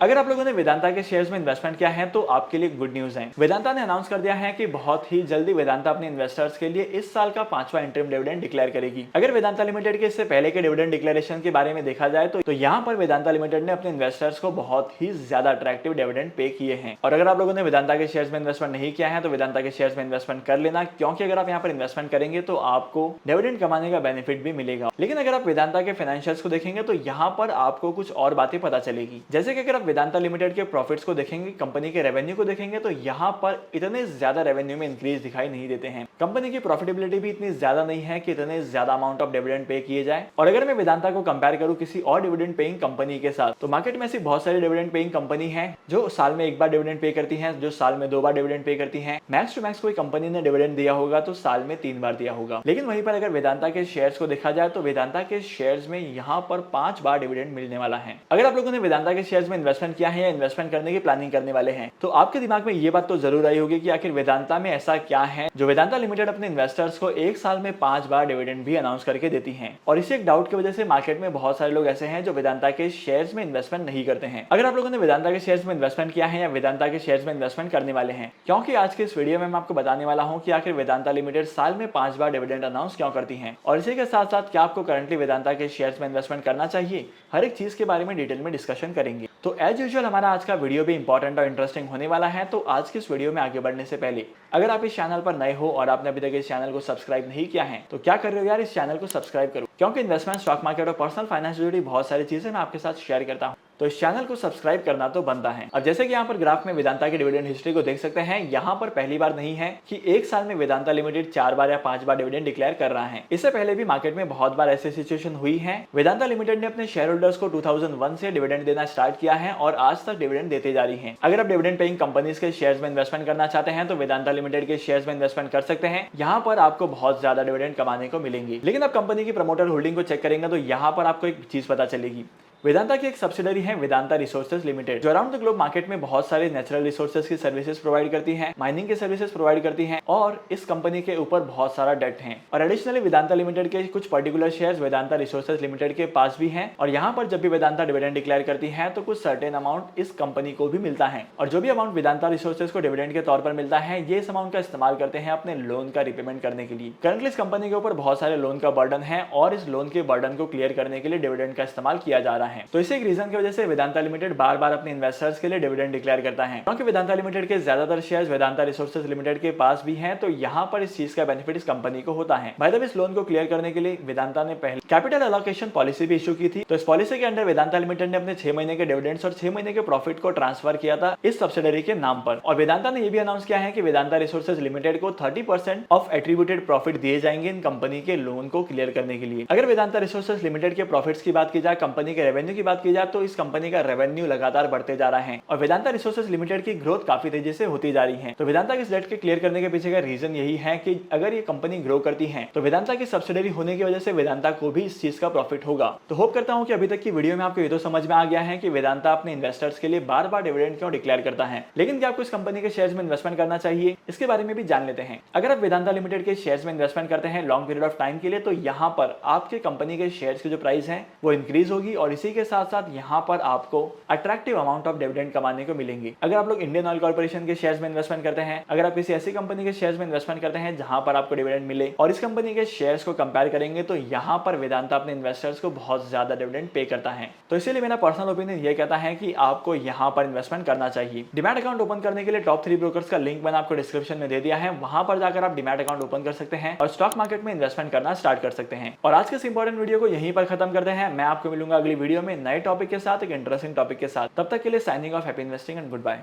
अगर आप लोगों ने वेदांता के शेयर्स में इन्वेस्टमेंट किया है तो आपके लिए गुड न्यूज है। वेदांता ने अनाउंस कर दिया है कि बहुत ही जल्दी वेदांता अपने इन्वेस्टर्स के लिए इस साल का 5वां इंटरिम डिविडेंड डिक्लेयर करेगी। अगर वेदांता लिमिटेड के इससे पहले के डिविडेंड डिक्लेरेशन के बारे में देखा जाए तो यहाँ पर वेदांता लिमिटेड ने अपने इन्वेस्टर्स को बहुत ही ज्यादा अट्रैक्टिव डिविडेंड पे किए हैं। और अगर आप लोगों ने वेदांता के शेयर्स में इन्वेस्टमेंट नहीं किया है तो वेदांता के शेयर्स में इन्वेस्टमेंट कर लेना, क्योंकि अगर आप यहाँ पर इन्वेस्टमेंट करेंगे तो आपको डिविडेंड कमाने का बेनिफिट भी मिलेगा। लेकिन अगर आप वेदांता के फाइनेंशियल्स को देखेंगे तो यहाँ पर आपको कुछ और बातें पता चलेगी। जैसे कि अगर आप वेदांता लिमिटेड के प्रॉफिट्स को देखेंगे, कंपनी के रेवेन्यू को देखेंगे तो यहाँ पर इतने ज्यादा रेवेन्यू में इंक्रीज दिखाई नहीं देते हैं। कंपनी की प्रॉफिटेबिलिटी भी इतनी ज्यादा नहीं है कि इतने ज्यादा अमाउंट ऑफ डिविडेंड पे किए जाए। और अगर मैं वेदांता को कंपेयर करूं किसी और डिविडेंड पेइंग कंपनी के साथ, तो मार्केट में ऐसी बहुत सारी डिविडेंड पेइंग कंपनी है जो साल में एक बार डिविडेंड पे करती है, जो साल में 2 बार डिविडेंड पे करती है। मैक्स टू मैक्स कोई कंपनी ने डिविडेंड दिया होगा तो साल में 3 बार दिया होगा। लेकिन वहीं पर अगर वेदांता के शेयर्स को देखा जाए तो वेदांता के शेयर्स में यहाँ पर 5 बार डिविडेंड मिलने वाला है। अगर आप लोगों ने वेदांता के शेयर्स में इन्वेस्टमेंट किया है या इन्वेस्टमेंट करने की प्लानिंग करने वाले हैं तो आपके दिमाग में ये बात तो जरूर आई होगी कि आखिर वेदांता में ऐसा क्या है जो वेदांता लिमिटेड अपने इन्वेस्टर्स को एक साल में 5 बार डिविडेंड भी अनाउंस करके देती है। और इसी एक डाउट की वजह से मार्केट में बहुत सारे लोग ऐसे हैं जो वेदांता के शेयर्स में इन्वेस्टमेंट नहीं करते हैं। अगर आप लोगों ने वेदांता के शेयर्स में इन्वेस्टमेंट किया है या वेदांता के शेयर्स में इन्वेस्टमेंट करने वाले हैं, क्योंकि आज के इस वीडियो में मैं आपको बताने वाला हूं कि आखिर वेदांता लिमिटेड साल में 5 बार डिविडेंड अनाउंस क्यों करती है और इसी के साथ साथ क्या आपको करंटली वेदांता के शेयर्स में इन्वेस्टमेंट करना चाहिए, हर एक चीज के बारे में डिटेल में डिस्कशन करेंगे। तो एज यूजुअल हमारा आज का वीडियो भी इंपॉर्टेंट और इंटरेस्टिंग होने वाला है। तो आज के इस वीडियो में आगे बढ़ने से पहले अगर आप इस चैनल पर नए हो और आपने अभी तक इस चैनल को सब्सक्राइब नहीं किया है तो क्या कर रहे हो यार, इस चैनल को सब्सक्राइब करो, क्योंकि इन्वेस्टमेंट, स्टॉक मार्केट और पर्सनल फाइनेंस से जुड़ी बहुत सारी चीजें मैं आपके साथ शेयर करता हूं। तो इस चैनल को सब्सक्राइब करना तो बनता है। अब जैसे कि यहाँ पर ग्राफ में वेदांता की डिविडेंड हिस्ट्री को देख सकते हैं, यहाँ पर पहली बार नहीं है कि एक साल में वेदांता लिमिटेड 4 बार या 5 बार डिविडेंड डिक्लेयर कर रहा है। इससे पहले भी मार्केट में बहुत बार ऐसी सिचुएशन हुई है। वेदांता लिमिटेड ने अपने शेयर होल्डर्स को 2001 से डिविडेंड देना स्टार्ट किया है और आज तक डिविडेंड देते जा रही है। अगर आप डिविडेंड पेइंग कंपनीज के शेयर्स में इन्वेस्टमेंट करना चाहते हैं तो वेदांता लिमिटेड के शेयर्स में इन्वेस्टमेंट कर सकते हैं। यहाँ पर आपको बहुत ज्यादा डिविडेंड कमाने को मिलेंगे। लेकिन आप कंपनी की प्रमोटर होल्डिंग को चेक करेंगे तो यहाँ पर आपको एक चीज पता चलेगी। वेदांता की एक सब्सिडरी है वेदांता रिसोर्सेज लिमिटेड, जो अराउंड द ग्लोब मार्केट में बहुत सारे नेचुरल रिसोर्सेज की सर्विसेज प्रोवाइड करती है, माइनिंग की सर्विसेज प्रोवाइड करती है और इस कंपनी के ऊपर बहुत सारा डेट है। और एडिशनली वेदांता लिमिटेड के कुछ particular shares Vedanta resources limited के पास भी हैं और यहाँ पर जब भी वेदांता डिविडेंड डिक्लेयर करती है तो कुछ सर्टेन अमाउंट इस कंपनी को भी मिलता है। और जो भी अमाउंट वेदांता रिसोर्सेज को डिविडेंड के तौर पर मिलता है, ये इस अमाउंट का इस्तेमाल करते हैं अपने लोन का रिपेमेंट करने के लिए। करंटली इस कंपनी के ऊपर बहुत सारे लोन का बर्डन है और इस लोन के बर्डन को क्लियर करने के लिए डिविडेंड का इस्तेमाल किया जा रहा है। तो इसे एक रीजन की वजह से वेदांता लिमिटेड बार बार अपने इन्वेस्टर्स के लिए डिविडेंड डिक्लेयर करता है, क्योंकि वेदांता लिमिटेड के ज्यादातर शेयर्स वेदांता रिसोर्सेज लिमिटेड के पास भी हैं, तो यहाँ पर इस चीज का बेनिफिट इस कंपनी को होता है। बाय द वे, इस लोन को क्लियर करने के लिए वेदांता ने पहले कैपिटल एलोकेशन पॉलिसी भी इशू की थी। तो इस पॉलिसी के अंडर वेदांता लिमिटेड ने अपने 6 महीने के डिविडेंड्स और 6 महीने के प्रॉफिट को ट्रांसफर किया था इस सब्सिडरी के नाम पर। और वेदांता ने यह भी अनाउंस किया है कि वेदांता रिसोर्सेज लिमिटेड को 30% ऑफ एट्रीब्यूटेड प्रॉफिट दिए जाएंगे इन कंपनी के लोन को क्लियर करने के लिए। अगर वेदांता रिसोर्सेज लिमिटेड के प्रॉफिट्स की बात की जाए, कंपनी के रेवेन्यू की बात की जाए, तो इस कंपनी का रेवेन्यू लगातार बढ़ते जा रहा है और वेदांता रिसोर्सेज लिमिटेड की ग्रोथ काफी तेजी से होती जा रही है। तो वेदांता के इस डेट के क्लियर करने के पीछे का रीजन यही है कि अगर ये कंपनी ग्रो करती है तो वेदांता की सब्सिडरी होने की वजह से वेदांता को भी इस चीज का प्रॉफिट होगा। तो होप करता हूं कि अभी तक की वीडियो में आपको ये तो समझ में आ गया है कि वेदांता अपने इन्वेस्टर्स के लिए बार बार डिविडेंड क्यों डिक्लेयर करता है। लेकिन क्या आपको इस कंपनी के शेयर्स में इन्वेस्टमेंट करना चाहिए, इसके बारे में भी जान लेते हैं। अगर आप वेदांता लिमिटेड के शेयर्स में इन्वेस्टमेंट करते हैं लॉन्ग पीरियड ऑफ टाइम के लिए, तो यहाँ पर आपके कंपनी के शेयर्स की जो प्राइस है वो इंक्रीज होगी और इसी के साथ साथ यहाँ पर आपको अट्रैक्टिव अमाउंट ऑफ डिविडेंड कमाने को मिलेंगे। अगर आप लोग इंडियन ऑयल कॉर्पोरेशन के शेयर्स में इन्वेस्टमेंट करते हैं, अगर आप किसी ऐसी कंपनी के शेयर्स में इन्वेस्टमेंट करते हैं जहां पर आपको डिविडेंड मिले और इस कंपनी के शेयर्स को कंपेयर करेंगे तो यहाँ पर वेदांता अपने इन्वेस्टर्स को बहुत ज्यादा डिविडेंड पे करता है। तो इसीलिए मेरा पर्सनल ओपिनियन ये कहता है कि आपको यहाँ पर इन्वेस्टमेंट करना चाहिए। डिमैट अकाउंट ओपन करने के लिए टॉप 3 ब्रोकर्स का लिंक मैंने आपको डिस्क्रिप्शन में दे दिया है, वहां पर जाकर आप डिमैट अकाउंट ओपन कर सकते हैं और स्टॉक मार्केट में इन्वेस्टमेंट करना स्टार्ट कर सकते हैं। और आज के इस इंपॉर्टेंट वीडियो को यहीं पर खत्म करते हैं। मैं आपको मिलूंगा अगली वीडियो में नए टॉपिक के साथ, एक इंटरेस्टिंग टॉपिक के साथ। तब तक के लिए signing off, happy investing and good bye.